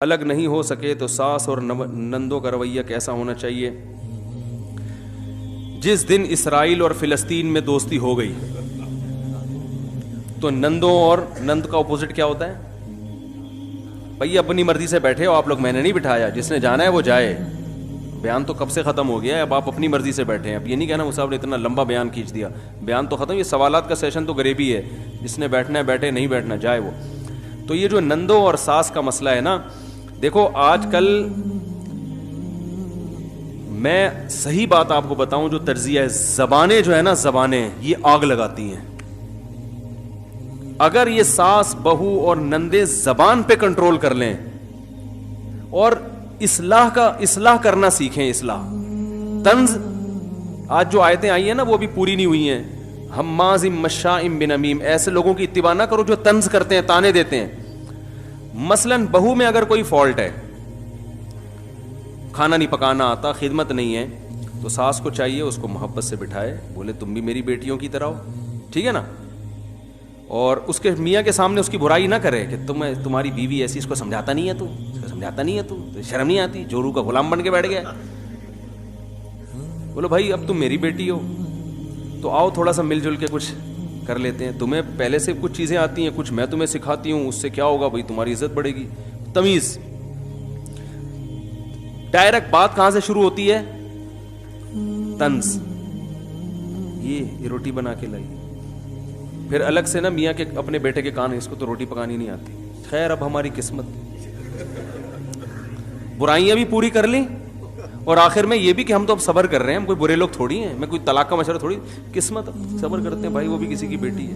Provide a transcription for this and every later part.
الگ نہیں ہو سکے تو ساس اور نندوں کا رویہ کیسا ہونا چاہیے؟ جس دن اسرائیل اور فلسطین میں دوستی ہو گئی تو نندوں اور نند کا اپوزٹ کیا ہوتا ہے؟ بھائی اپنی مرضی سے بیٹھے ہو آپ لوگ، میں نے نہیں بٹھایا، جس نے جانا ہے وہ جائے. بیان تو کب سے ختم ہو گیا ہے، اب آپ اپنی مرضی سے بیٹھے ہیں. اب یہ نہیں کہنا صاحب نے اتنا لمبا بیان کھینچ دیا، بیان تو ختم. یہ سوالات کا سیشن تو غریبی ہے، جس نے بیٹھنا ہے بیٹھے، نہیں بیٹھنا جائے وہ. تو یہ جو نندوں اور ساس کا مسئلہ ہے نا، دیکھو آج کل میں صحیح بات آپ کو بتاؤں، جو تجزیہ ہے، زبانیں جو ہے نا، زبانیں یہ آگ لگاتی ہیں. اگر یہ ساس بہو اور نندے زبان پہ کنٹرول کر لیں اور اصلاح کرنا سیکھیں، اصلاح طنز. آج جو آیتیں آئی ہیں نا وہ بھی پوری نہیں ہوئی ہیں. حماز مشاء بنمیم، ایسے لوگوں کی اتباع نہ کرو جو طنز کرتے ہیں، تانے دیتے ہیں. مثلاً بہو میں اگر کوئی فالٹ ہے، کھانا نہیں پکانا آتا، خدمت نہیں ہے، تو ساس کو چاہیے اس کو محبت سے بٹھائے، بولے تم بھی میری بیٹیوں کی طرح ہو، ٹھیک ہے نا. اور اس کے میاں کے سامنے اس کی برائی نہ کرے کہ تمہاری بیوی ایسی، اس کو سمجھاتا نہیں ہے، تو سمجھاتا نہیں ہے، تو شرم نہیں آتی، جورو کا غلام بن کے بیٹھ گیا. بولو بھائی اب تم میری بیٹی ہو تو آؤ تھوڑا سا مل جل کے کچھ کر لیتے ہیں. تمہیں پہلے سے کچھ چیزیں آتی ہیں، کچھ میں تمہیں سکھاتی ہوں، اس سے کیا ہوگا بھائی، تمہاری عزت بڑھے گی. تمیز. ڈائریکٹ بات کہاں سے شروع ہوتی ہے؟ طنز. یہ روٹی بنا کے لائی، پھر الگ سے نا میاں کے اپنے بیٹے کے کان، اس کو تو روٹی پکانی نہیں آتی. خیر اب ہماری قسمت، برائیاں بھی پوری کر لیں اور آخر میں یہ بھی کہ ہم تو اب صبر کر رہے ہیں، ہم کوئی برے لوگ تھوڑی ہیں، میں کوئی طلاق کا مشورہ تھوڑی. قسمت، صبر کرتے ہیں بھائی، وہ بھی کسی کی بیٹی ہے.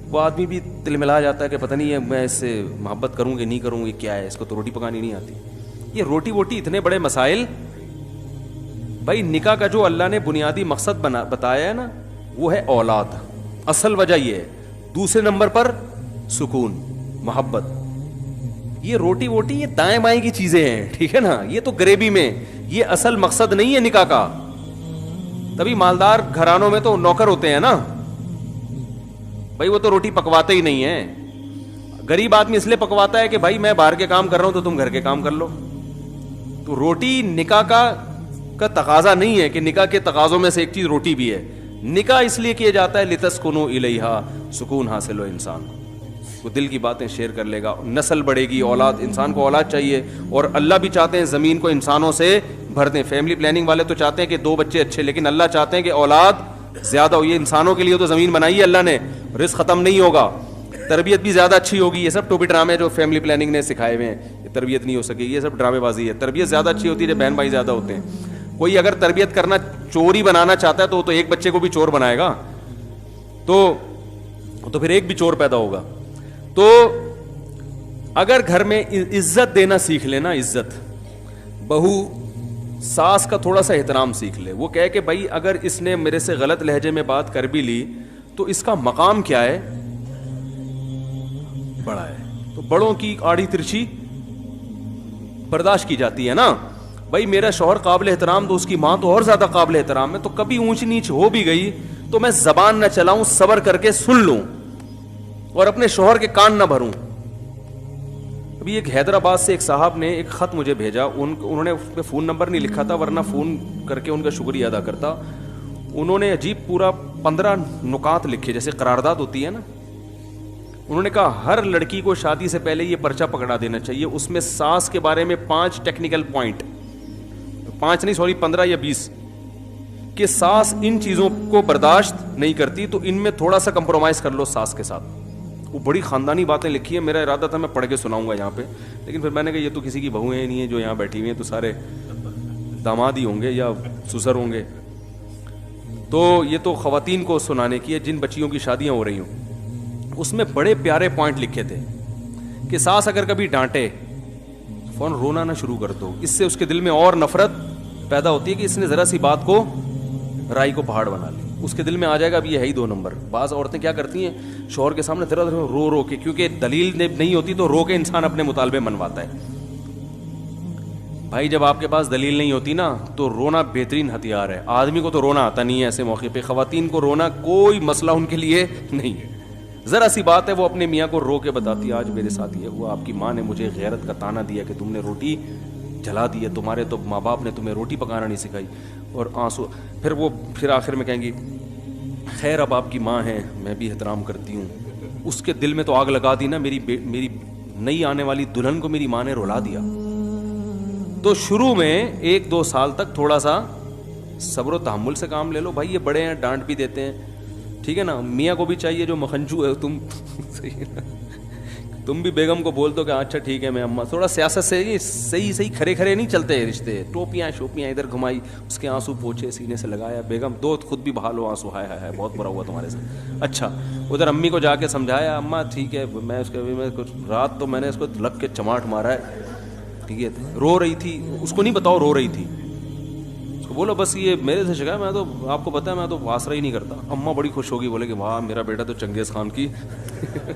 وہ آدمی بھی تل ملا جاتا ہے کہ پتہ نہیں ہے میں اس سے محبت کروں کہ نہیں کروں، یہ کیا ہے، اس کو تو روٹی پکانی نہیں آتی. یہ روٹی ووٹی اتنے بڑے مسائل. بھائی نکاح کا جو اللہ نے بنیادی مقصد بتایا ہے نا، وہ ہے اولاد. اصل وجہ یہ ہے. دوسرے نمبر پر سکون، محبت. یہ روٹی ووٹی یہ دائیں بائیں کی چیزیں ہیں، ٹھیک ہے نا، یہ تو غریبی میں، یہ اصل مقصد نہیں ہے نکاح کا. تبھی مالدار گھرانوں میں تو نوکر ہوتے ہیں نا بھائی، وہ تو روٹی پکواتے ہی نہیں ہیں. غریب آدمی اس لیے پکواتا ہے کہ بھائی میں باہر کے کام کر رہا ہوں تو تم گھر کے کام کر لو. تو روٹی نکاح کا تقاضا نہیں ہے کہ نکاح کے تقاضوں میں سے ایک چیز روٹی بھی ہے. نکاح اس لیے کیا جاتا ہے لتسکنوا الیہا، سکون حاصل ہو انسان کو، دل کی باتیں شیئر کر لے گا، نسل بڑھے گی، اولاد. انسان کو اولاد چاہیے، اور اللہ بھی چاہتے ہیں زمین کو انسانوں سے بھر دیں. فیملی پلاننگ والے تو چاہتے ہیں کہ 2 بچے اچھے، لیکن اللہ چاہتے ہیں کہ اولاد زیادہ ہو. یہ انسانوں کے لیے تو زمین بنائی ہے اللہ نے، رزق ختم نہیں ہوگا، تربیت بھی زیادہ اچھی ہوگی. یہ سب ٹوپی ڈرامے جو فیملی پلاننگ نے سکھائے ہوئے ہیں، یہ تربیت نہیں ہو سکے، یہ سب ڈرامے بازی ہے. تربیت زیادہ اچھی ہوتی ہے جب بہن بھائی زیادہ ہوتے ہیں. کوئی اگر تربیت کرنا چوری بنانا چاہتا ہے تو ایک بچے کو بھی چور بنائے گا، تو پھر ایک بھی چور پیدا ہوگا. تو اگر گھر میں عزت دینا سیکھ لینا، عزت، بہو ساس کا تھوڑا سا احترام سیکھ لے. وہ کہے کہ بھائی اگر اس نے میرے سے غلط لہجے میں بات کر بھی لی تو اس کا مقام کیا ہے، بڑا ہے. تو بڑوں کی آڑی ترچھی برداشت کی جاتی ہے نا. بھائی میرا شوہر قابل احترام تو اس کی ماں تو اور زیادہ قابل احترام ہے. تو کبھی اونچ نیچ ہو بھی گئی تو میں زبان نہ چلاؤں، صبر کر کے سن لوں اور اپنے شوہر کے کان نہ بھروں. ابھی ایک حیدرآباد سے ایک صاحب نے ایک خط مجھے بھیجا. انہوں نے اس پہ فون نمبر نہیں لکھا تھا، ورنہ فون کر کے ان کا شکریہ ادا کرتا. انہوں نے عجیب پورا 15 نکات لکھے، جیسے قرارداد ہوتی ہے نا. انہوں نے کہا ہر لڑکی کو شادی سے پہلے یہ پرچہ پکڑا دینا چاہیے. اس میں ساس کے بارے میں 5 ٹیکنیکل پوائنٹ، 15 یا 20، کہ ساس ان چیزوں کو برداشت نہیں کرتی تو ان میں تھوڑا سا کمپرومائز کر لو ساس کے ساتھ. وہ بڑی خاندانی باتیں لکھی ہیں. میرا ارادہ تھا میں پڑھ کے سناؤں گا یہاں پہ، لیکن پھر میں نے کہا یہ تو کسی کی بہویں ہی نہیں ہیں جو یہاں بیٹھی ہوئی ہیں، تو سارے داماد ہی ہوں گے یا سسر ہوں گے. تو یہ تو خواتین کو سنانے کی ہے جن بچیوں کی شادیاں ہو رہی ہوں. اس میں بڑے پیارے پوائنٹ لکھے تھے کہ ساس اگر کبھی ڈانٹے فون رونا نہ شروع کر دو. اس سے اس کے دل میں اور نفرت پیدا ہوتی ہے کہ اس نے ذرا سی بات کو رائی کو پہاڑ بنا لی. اس کے دل میں آ جائے گا اب یہ ہے ہی 2 نمبر. بعض عورتیں کیا کرتی ہیں شوہر کے سامنے ذرا رو کے، کیونکہ دلیل نہیں ہوتی تو رو کے انسان اپنے مطالبے منواتا ہے. بھائی جب آپ کے پاس دلیل نہیں ہوتی نا تو رونا بہترین ہتھیار ہے. آدمی کو تو رونا آتا نہیں ہے ایسے موقع پہ، خواتین کو رونا کوئی مسئلہ ان کے لیے نہیں ہے. ذرا سی بات ہے وہ اپنے میاں کو رو کے بتاتی ہے آج میرے ساتھ یہ ہوا, آپ کی ماں نے مجھے غیرت کا تانا دیا کہ تم نے روٹی جلا دی ہے, تمہارے تو ماں باپ نے تمہیں روٹی پکانا نہیں سکھائی, اور آنسو. پھر آخر میں کہیں گی خیر اب آپ کی ماں ہیں, میں بھی احترام کرتی ہوں. اس کے دل میں تو آگ لگا دی نا, میری نئی آنے والی دلہن کو میری ماں نے رلا دیا. تو شروع میں 1-2 سال تک تھوڑا سا صبر و تحمل سے کام لے لو بھائی, یہ بڑے ہیں ڈانٹ بھی دیتے ہیں, ٹھیک ہے نا. میاں کو بھی چاہیے جو مکھنچو ہے تم تم بھی بیگم کو بول دو کہ اچھا ٹھیک ہے میں اماں, تھوڑا سیاست سے یہ صحیح کھرے نہیں چلتے رشتے, ٹوپیاں شوپیاں ادھر گھمائی, اس کے آنسو پوچھے سینے سے لگایا, بیگم دو خود بھی بہا لو آنسو, ہائے بہت برا ہوا تمہارے ساتھ. اچھا ادھر امی کو جا کے سمجھایا اماں ٹھیک ہے, میں اس کے رات تو میں نے اس کو لگ کے چماٹ مارا ہے, ٹھیک ہے, رو رہی تھی, اس کو نہیں بتاؤ رو رہی تھی, اس کو بولو بس یہ میرے سے شکایت, میں تو آپ کو پتا ہے میں تو آسرا ہی نہیں کرتا. اماں بڑی خوش ہوگی, بولے کہ واہ میرا بیٹا تو چنگیز خان کی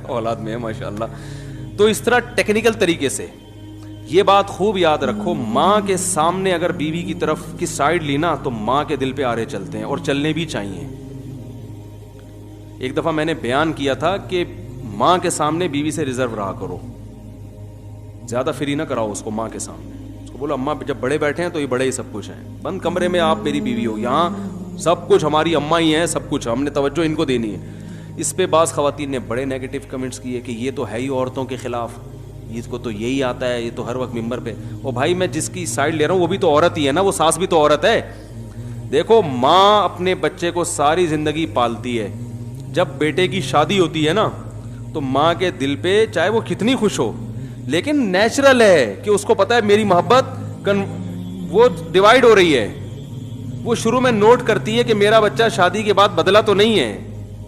اولاد میں ہے ماشاء اللہ. تو اس طرح ٹیکنیکل طریقے سے یہ بات خوب یاد رکھو, ماں کے سامنے اگر بیوی کی طرف کی سائڈ لینا تو ماں کے دل پہ آرے چلتے ہیں, اور چلنے بھی چاہیے. ایک دفعہ میں نے بیان کیا تھا کہ ماں کے سامنے بیوی سے ریزرو رہا کرو, زیادہ فری نہ کراؤ اس کو ماں کے سامنے. اس کو بولو اماں جب بڑے بیٹھے ہیں تو یہ بڑے ہی سب کچھ ہیں, بند کمرے میں آپ میری بیوی ہو, یہاں سب کچھ ہماری اماں ہی ہیں, سب کچھ ہم نے توجہ ان کو دینی ہے. اس پہ بعض خواتین نے بڑے نیگیٹو کمنٹس کیے کہ یہ تو ہے ہی عورتوں کے خلاف, اس کو تو یہی آتا ہے, یہ تو ہر وقت ممبر پہ. او بھائی میں جس کی سائڈ لے رہا ہوں وہ بھی تو عورت ہی ہے نا, وہ ساس بھی تو عورت ہے. دیکھو ماں اپنے بچے کو ساری زندگی پالتی ہے, جب بیٹے کی شادی ہوتی ہے نا تو ماں کے دل پہ چاہے وہ کتنی خوش ہو, لیکن نیچرل ہے کہ اس کو پتا ہے میری محبت وہ ڈیوائڈ ہو رہی ہے. وہ شروع میں نوٹ کرتی ہے کہ میرا بچہ شادی کے بعد بدلا تو نہیں ہے,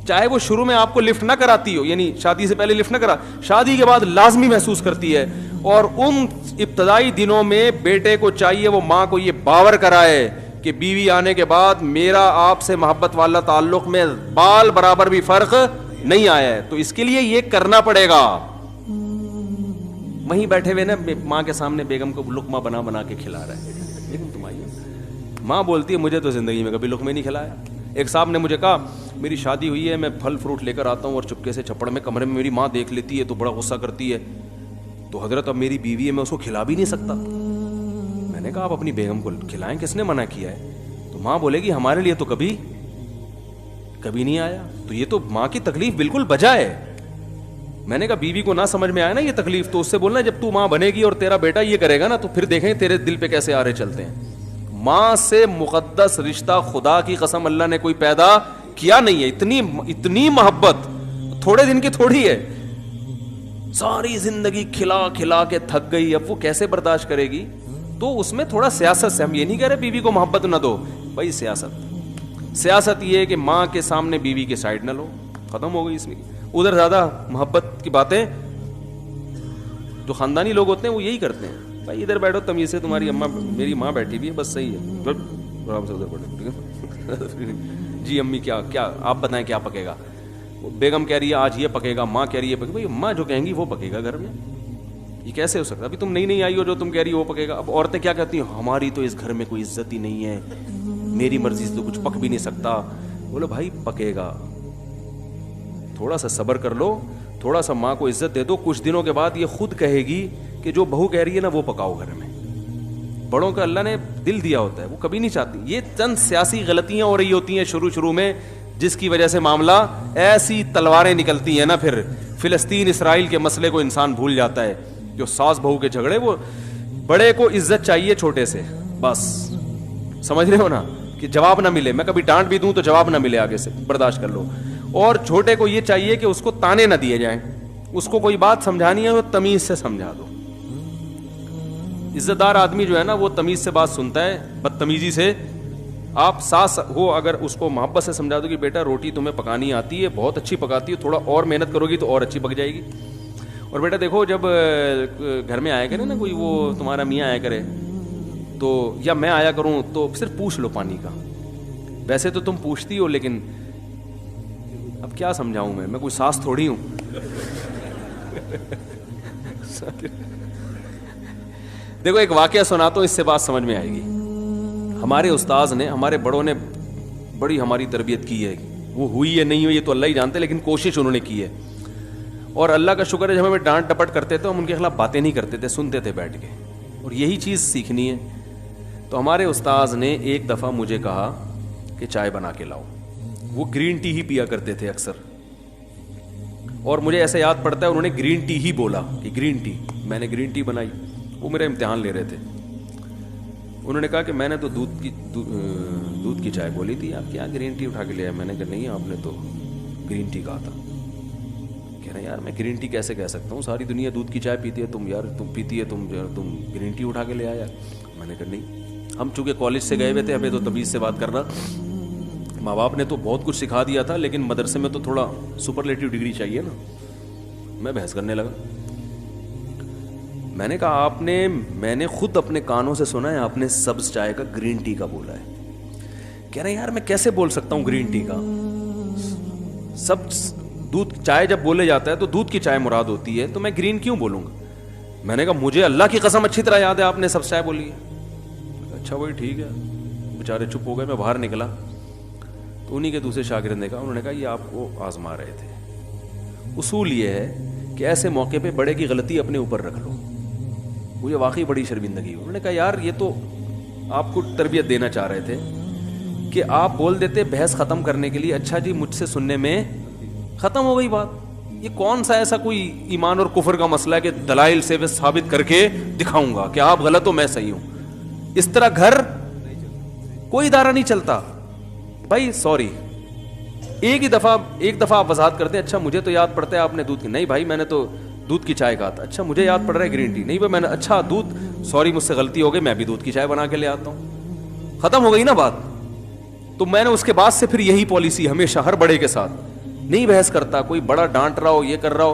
چاہے وہ شروع میں آپ کو لفٹ نہ کراتی ہو, یعنی شادی سے پہلے لفٹ نہ کرا, شادی کے بعد لازمی محسوس کرتی ہے. اور ان ابتدائی دنوں میں بیٹے کو چاہیے وہ ماں کو یہ باور کرائے کہ بیوی آنے کے بعد میرا آپ سے محبت والا تعلق میں بال برابر بھی فرق نہیں آیا ہے, تو اس کے لیے یہ کرنا پڑے گا. وہیں بیٹھے ہوئے نا ماں کے سامنے بیگم کو لقمہ بنا کے کھلا رہا ہے, لیکن تمہاری ماں بولتی ہے مجھے تو زندگی میں کبھی لقمے نہیں کھلایا. ایک صاحب نے مجھے کہا میری شادی ہوئی ہے, میں پھل فروٹ لے کر آتا ہوں اور چپکے سے چھپڑ میں کمرے میں میری ماں دیکھ لیتی ہے تو بڑا غصہ کرتی ہے, تو حضرت اب میری بیوی ہے میں اس کو کھلا بھی نہیں سکتا. میں نے کہا آپ اپنی بیگم کو کھلائیں, کس نے منع کیا ہے؟ تو ماں بولے گی ہمارے لیے تو کبھی نہیں آیا. تو یہ تو ماں کی تکلیف بالکل بجا ہے. میں نے کہا بیوی کو نہ سمجھ میں آیا نا یہ تکلیف, تو اس سے بولنا جب تو ماں بنے گی اور تیرا بیٹا یہ کرے گا نا تو پھر دیکھیں تیرے دل پہ کیسے آرے چلتے ہیں. ماں سے مقدس رشتہ خدا کی قسم اللہ نے کوئی پیدا کیا نہیں ہے. اتنی محبت تھوڑے دن کی تھوڑی ہے, ساری زندگی کھلا کے تھک گئی, اب وہ کیسے برداشت کرے گی؟ تو اس میں تھوڑا سیاست سے, ہم یہ نہیں کہہ رہے بیوی کو محبت نہ دو بھائی, سیاست یہ ہے کہ ماں کے سامنے بیوی کے سائڈ نہ لو, ختم ہو گئی اس میں. ادھر زیادہ محبت کی باتیں جو خاندانی لوگ ہوتے ہیں وہ یہی کرتے ہیں, بھائی ادھر بیٹھو تمیز سے, تمہاری اماں میری ماں بیٹھی ہوئی ہے بس صحیح ہے, آرام سے ادھر بیٹھو. جی امی کیا آپ بتائیں کیا پکے گا؟ بیگم کہہ رہی ہے آج یہ پکے گا, ماں کہہ رہی ہے پکے گا. بھائی ماں جو کہیں گی وہ پکے گا گھر میں, یہ کیسے ہو سکتا ہے؟ ابھی تم نئی آئی ہو, جو تم کہہ رہی ہو وہ پکے گا. اب عورتیں کیا کہتی ہیں ہماری تو اس گھر میں کوئی عزت ہی نہیں ہے, میری مرضی سے تو کچھ پک بھی نہیں سکتا. بولو بھائی پکے گا, تھوڑا سا صبر کر لو, تھوڑا سا ماں کو عزت دے دو, کچھ دنوں کے بعد یہ خود کہے گی کہ جو بہو کہہ رہی ہے نا وہ پکاؤ گھر میں. بڑوں کا اللہ نے دل دیا ہوتا ہے, وہ کبھی نہیں چاہتی. یہ چند سیاسی غلطیاں ہو رہی ہوتی ہیں شروع میں, جس کی وجہ سے معاملہ ایسی تلواریں نکلتی ہیں نا, پھر فلسطین اسرائیل کے مسئلے کو انسان بھول جاتا ہے. جو ساس بہو کے جھگڑے, وہ بڑے کو عزت چاہیے چھوٹے سے, بس سمجھ رہے ہو نا, کہ جواب نہ ملے, میں کبھی ڈانٹ بھی دوں تو جواب نہ ملے آگے سے, برداشت کر لو. اور چھوٹے کو یہ چاہیے کہ اس کو تانے نہ دیے جائیں, اس کو کوئی بات سمجھانی ہے تو تمیز سے سمجھا دو. عزت دار آدمی جو ہے نا وہ تمیز سے بات سنتا ہے, بدتمیزی سے آپ ساس ہو اگر اس کو محبت سے سمجھا دو کہ بیٹا روٹی تمہیں پکانی آتی ہے, بہت اچھی پکاتی ہے, تھوڑا اور محنت کرو گی تو اور اچھی پک جائے گی. اور بیٹا دیکھو جب گھر میں آیا کرے نا کوئی, وہ تمہارا میاں آیا کرے تو, یا میں آیا کروں تو صرف پوچھ لو پانی کا. ویسے تو تم پوچھتی ہو, لیکن اب کیا سمجھاؤں میں کوئی ساس تھوڑی ہوں. دیکھو ایک واقعہ سناتا ہوں, اس سے بات سمجھ میں آئے گی. ہمارے استاذ نے, ہمارے بڑوں نے بڑی ہماری تربیت کی ہے, وہ ہوئی ہے نہیں ہوئی یہ تو اللہ ہی جانتے, لیکن کوشش انہوں نے کی ہے. اور اللہ کا شکر ہے جب ہمیں ڈانٹ ڈپٹ کرتے تھے ہم ان کے خلاف باتیں نہیں کرتے تھے, سنتے تھے بیٹھ کے, اور یہی چیز سیکھنی ہے. تو ہمارے استاذ نے ایک دفعہ مجھے کہا کہ چائے بنا کے لاؤ. وہ گرین ٹی ہی پیا کرتے تھے اکثر, اور مجھے ایسا یاد پڑتا ہے انہوں نے گرین ٹی ہی بولا کہ گرین ٹی. میں نے گرین ٹی بنائی, وہ میرا امتحان لے رہے تھے. انہوں نے کہا کہ میں نے تو دودھ کی چائے بولی تھی, آپ کیا گرین ٹی اٹھا کے لے آئے؟ میں نے کہا نہیں, آپ نے تو گرین ٹی کہا تھا. کہہ رہے یار میں گرین ٹی کیسے کہہ سکتا ہوں, ساری دنیا دودھ کی چائے پیتی ہے, تم پیتی ہے, تم گرین ٹی اٹھا کے لے آیا. میں نے کہا نہیں, ہم چونکہ کالج سے گئے ہوئے تھے, ہمیں تو تمیز سے بات کرنا, ماں باپ نے تو بہت کچھ سکھا دیا تھا, لیکن مدرسے میں تو تھوڑا سپرلیٹو ڈگری چاہیے نا. میں بحث کرنے لگا. میں نے کہا میں نے خود اپنے کانوں سے سنا ہے آپ نے سبز چائے کا گرین ٹی کا بولا ہے. کہہ رہے ہیں یار میں کیسے بول سکتا ہوں گرین ٹی کا, سبز دودھ چائے جب بولے جاتا ہے تو دودھ کی چائے مراد ہوتی ہے, تو میں گرین کیوں بولوں گا؟ میں نے کہا مجھے اللہ کی قسم اچھی طرح یاد ہے آپ نے سبز چائے بولی ہے. اچھا وہی ٹھیک ہے. بیچارے چپ ہو گئے. میں باہر نکلا تو انہی کے دوسرے شاگرد نے کہا, انہوں نے کہا یہ آپ کو آزما رہے تھے. اصول یہ ہے کہ ایسے موقع پہ بڑے کی غلطی اپنے اوپر رکھ لو. مجھے واقعی بڑی شرمندگی. انہوں نے کہا یار یہ تو آپ کو تربیت دینا چاہ رہے تھے کہ آپ بول دیتے بحث ختم کرنے کے لیے, اچھا جی مجھ سے سننے میں ختم ہو گئی بات. یہ کون سا ایسا کوئی ایمان اور کفر کا مسئلہ ہے کہ دلائل سے ثابت کر کے دکھاؤں گا کہ آپ غلط ہو میں صحیح ہوں. اس طرح گھر کوئی ادارہ نہیں چلتا بھائی. سوری, ایک دفعہ آپ وضاحت کرتے ہیں, اچھا مجھے تو یاد پڑتا ہے آپ نے دودھ کی, نہیں بھائی میں نے تو دودھ کی چائے کہا تھا. اچھا مجھے یاد پڑ رہا ہے گرین ٹی, نہیں بھائی میں نے, اچھا دودھ, سوری مجھ سے غلطی ہو گئی, میں بھی دودھ کی چائے بنا کے لے آتا ہوں. ختم ہو گئی نا بات. تو میں نے اس کے بعد سے پھر یہی پالیسی ہمیشہ ہر بڑے کے ساتھ, نہیں بحث کرتا. کوئی بڑا ڈانٹ رہا ہو, یہ کر رہا ہو,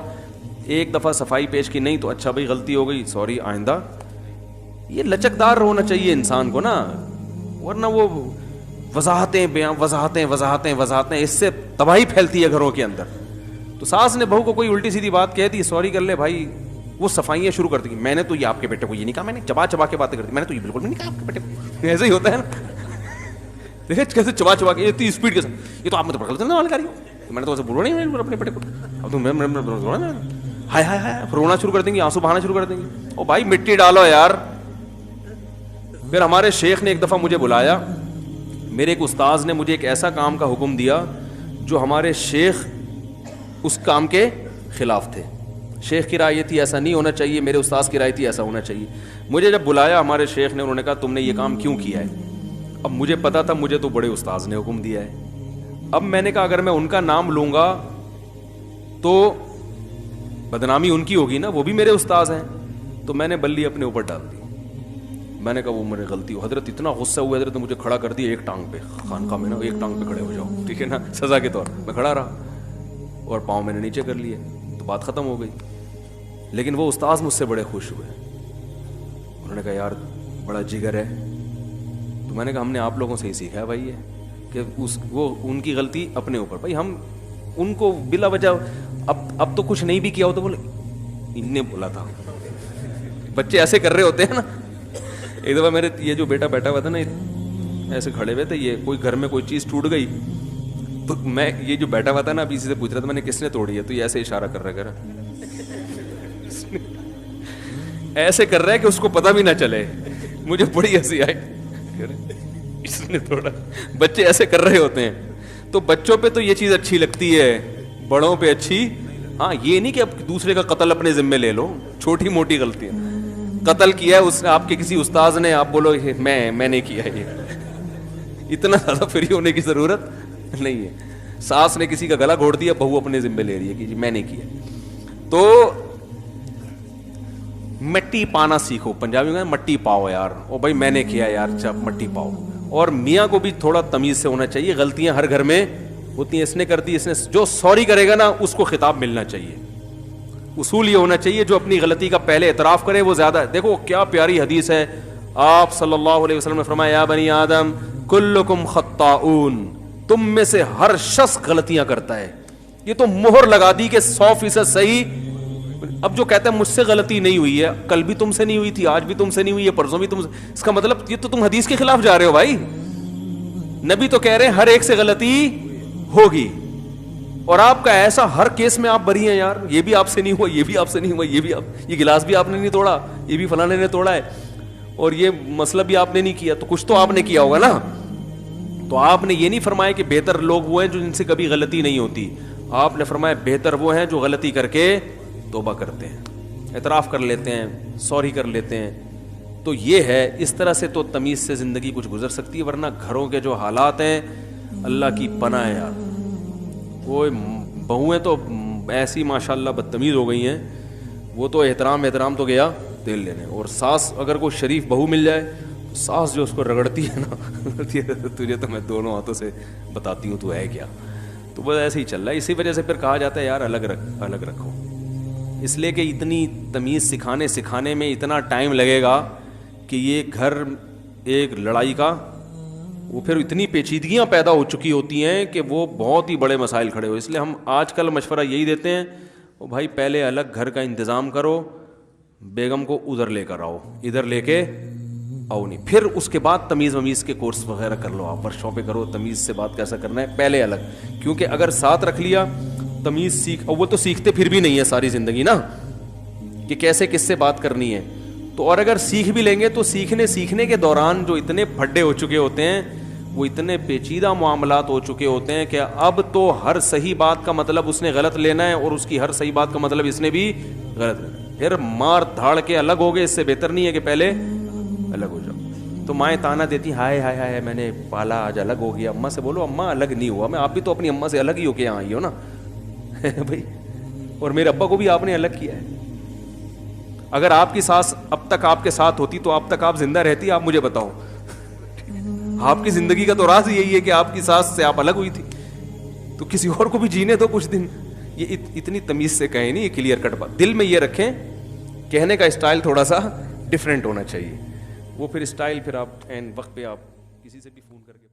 ایک دفعہ صفائی پیش کی, نہیں تو اچھا بھائی غلطی ہو گئی, سوری آئندہ. یہ لچکدار ہونا چاہیے انسان کو نا, ورنہ وہ وضاحتیں, اس سے تباہی پھیلتی ہے گھروں کے اندر. تو ساس نے بہو کو کوئی الٹی سیدھی بات کہہ دی, سوری کر لے بھائی, وہ صفائیاں شروع کر دی. میں نے تو یہ آپ کے بیٹے کو یہ نہیں کہا, میں نے چبا کے باتیں کر دی, میں نے تو یہ بالکل بھی نہیں کہا آپ کے بیٹے کو. ایسے ہی ہوتا ہے نا, دیکھیں کیسے چبا کے اتنی اسپیڈ کے ساتھ, یہ تو آپ میں تو غلط نہ کر رہی ہوں, میں نے تو ایسے بولنا نہیں اپنے بیٹے کو. اب تو ہائے ہائے ہائے رونا شروع کر دیں گے, آنسو بہانا شروع کر دیں گے. او بھائی مٹی ڈالو یار. پھر ہمارے شیخ نے ایک دفعہ مجھے بلایا, میرے ایک استاذ نے مجھے ایک ایسا کام کا حکم دیا جو ہمارے شیخ اس کام کے خلاف تھے. شیخ کی رائے یہ تھی ایسا نہیں ہونا چاہیے, میرے استاذ کی رائے تھی ایسا ہونا چاہیے. مجھے جب بلایا ہمارے شیخ نے, انہوں نے کہا تم نے یہ کام کیوں کیا ہے؟ اب مجھے پتا تھا مجھے تو بڑے استاذ نے حکم دیا ہے. اب میں نے کہا اگر میں ان کا نام لوں گا تو بدنامی ان کی ہوگی نا, وہ بھی میرے استاذ ہیں. تو میں نے بلی اپنے اوپر ڈال دی. میں نے کہا وہ میری غلطی ہو. حضرت اتنا غصہ ہوئے, حضرت نے مجھے کھڑا کر دیا ایک ٹانگ پہ, خانقاہ میں نا ایک ٹانگ پہ کھڑے ہو جاؤ, ٹھیک ہے نا, سزا کے طور پر. میں کھڑا رہا اور پاؤں میں نے نیچے کر لیے, تو بات ختم ہو گئی. لیکن وہ استاذ مجھ سے بڑے خوش ہوئے. انہوں نے کہا یار بڑا جگر ہے. تو میں نے کہا ہم نے آپ لوگوں سے ہی سیکھا ہے بھائی یہ کہ وہ ان کی غلطی اپنے اوپر. بھائی ہم ان کو بلا وجہ اب تو کچھ نہیں بھی کیا ہو تو بولے ان نے بولا تھا. بچے ایسے کر رہے ہوتے ہیں نا. ایک دفعہ میرے یہ جو بیٹا بیٹھا ہوا تھا نا, ایسے کھڑے ہوئے تھے, یہ کوئی گھر میں کوئی چیز ٹوٹ گئی, تو میں یہ جو بیٹھا ہوا تھا نا, ابھی اسی سے پوچھ رہا تھا میں نے کس نے توڑی ہے, تو یہ ایسے اشارہ کر رہا ایسے کر رہا ہے کہ اس کو پتہ بھی نہ چلے. مجھے بڑی ہنسی آئی, اس نے توڑا. بچے ایسے کر رہے ہوتے ہیں. تو بچوں پہ تو یہ چیز اچھی لگتی ہے, بڑوں پہ اچھی. ہاں یہ نہیں کہ اب دوسرے کا قتل اپنے ذمے لے لو, چھوٹی موٹی غلطی ہے. قتل کیا ہے اس نے آپ کے کسی استاذ نے, آپ بولو میں نے کیا ہے. یہ اتنا زیادہ فری ہونے کی ضرورت نہیں ہے. ساس نے کسی کا گلا گھوڑ دیا, بہو اپنے ذمے لے رہی ہے کہ جی میں نے کیا. تو مٹی پانا سیکھو. پنجابی میں مٹی پاؤ یار, او بھائی میں نے کیا یار, اچھا مٹی پاؤ. اور میاں کو بھی تھوڑا تمیز سے ہونا چاہیے. غلطیاں ہر گھر میں ہوتی ہیں, اس نے کر دی, اس نے, جو سوری کرے گا نا اس کو خطاب ملنا چاہیے. اصول یہ ہونا چاہیے جو اپنی غلطی کا پہلے اعتراف کرے وہ زیادہ. دیکھو کیا پیاری حدیث ہے, آپ صلی اللہ علیہ وسلم نے فرمایا یا بنی آدم کلکم خطاؤن, تم میں سے ہر شخص غلطیاں کرتا ہے. یہ تو مہر لگا دی کہ 100% صحیح. اب جو کہتا ہے مجھ سے غلطی نہیں ہوئی ہے, کل بھی تم سے نہیں ہوئی تھی, آج بھی تم سے نہیں ہوئی ہے, پرسوں بھی تم سے, اس کا مطلب یہ تو تم حدیث کے خلاف جا رہے ہو بھائی. نبی تو کہہ رہے ہیں ہر ایک سے غلطی ہوگی. اور آپ کا ایسا ہر کیس میں آپ بری ہیں یار, یہ بھی آپ سے نہیں ہوا, یہ بھی آپ سے نہیں ہوا, یہ گلاس بھی آپ نے نہیں توڑا, یہ بھی فلانے نے توڑا ہے, اور یہ مسئلہ بھی آپ نے نہیں کیا, تو کچھ تو آپ نے کیا ہوگا نا. تو آپ نے یہ نہیں فرمایا کہ بہتر لوگ وہ ہیں جو جن سے کبھی غلطی نہیں ہوتی, آپ نے فرمایا بہتر وہ ہیں جو غلطی کر کے توبہ کرتے ہیں, اعتراف کر لیتے ہیں, سوری کر لیتے ہیں. تو یہ ہے, اس طرح سے تو تمیز سے زندگی کچھ گزر سکتی ہے, ورنہ گھروں کے جو حالات ہیں اللہ کی پناہ ہے یار. وہ بہویں تو ایسی ماشاءاللہ بدتمیز ہو گئی ہیں, وہ تو احترام تو گیا تیل لینے. اور ساس اگر کوئی شریف بہو مل جائے, ساس جو اس کو رگڑتی ہے نا, تجھے تو میں دونوں ہاتھوں سے بتاتی ہوں تو ہے کیا. تو بس ایسے ہی چل رہا ہے. اسی وجہ سے پھر کہا جاتا ہے یار الگ رکھو, اس لیے کہ اتنی تمیز سکھانے میں اتنا ٹائم لگے گا کہ یہ گھر ایک لڑائی کا, وہ پھر اتنی پیچیدگیاں پیدا ہو چکی ہوتی ہیں کہ وہ بہت ہی بڑے مسائل کھڑے ہو. اس لیے ہم آج کل مشورہ یہی دیتے ہیں, وہ بھائی پہلے الگ گھر کا انتظام کرو, بیگم کو ادھر لے کر آؤ, ادھر لے کے آؤ نہیں, پھر اس کے بعد تمیز کے کورس وغیرہ کر لو, آپ ورک شاپیں کرو, تمیز سے بات کیسا کرنا ہے پہلے الگ. کیونکہ اگر ساتھ رکھ لیا تمیز اور وہ تو سیکھتے پھر بھی نہیں ہے ساری زندگی نا, کہ کیسے کس سے بات کرنی ہے. تو اور اگر سیکھ بھی لیں گے تو سیکھنے کے دوران جو اتنے پھڈے ہو چکے ہوتے ہیں, وہ اتنے پیچیدہ معاملات ہو چکے ہوتے ہیں کہ اب تو ہر صحیح بات کا مطلب اس نے غلط لینا ہے, اور اس کی ہر صحیح بات کا مطلب اس نے بھی غلط لینا ہے. پھر مار دھاڑ کے الگ ہو گئے, اس سے بہتر نہیں ہے کہ پہلے الگ ہو جاؤ. تو مائیں تانا دیتی, ہائے ہائے ہائے میں نے پالا آج الگ ہو گیا. اماں سے بولو اماں الگ نہیں ہوا میں, آپ بھی تو اپنی اماں سے الگ ہی ہو کے یہاں آئی ہو نا بھائی, اور میرے ابا کو بھی آپ نے الگ کیا ہے. اگر آپ کی ساس اب تک آپ کے ساتھ ہوتی تو اب تک آپ زندہ رہتی, آپ مجھے بتاؤ. آپ کی زندگی کا تو راز یہی ہے کہ آپ کی ساس سے آپ الگ ہوئی تھی, تو کسی اور کو بھی جینے دو کچھ دن. یہ اتنی تمیز سے کہیں نہیں, یہ کلیئر کٹ بات دل میں یہ رکھیں, کہنے کا اسٹائل تھوڑا سا ڈفرینٹ ہونا چاہیے. وہ پھر اسٹائل پھر آپ این وقت پہ آپ کسی سے بھی فون کر کے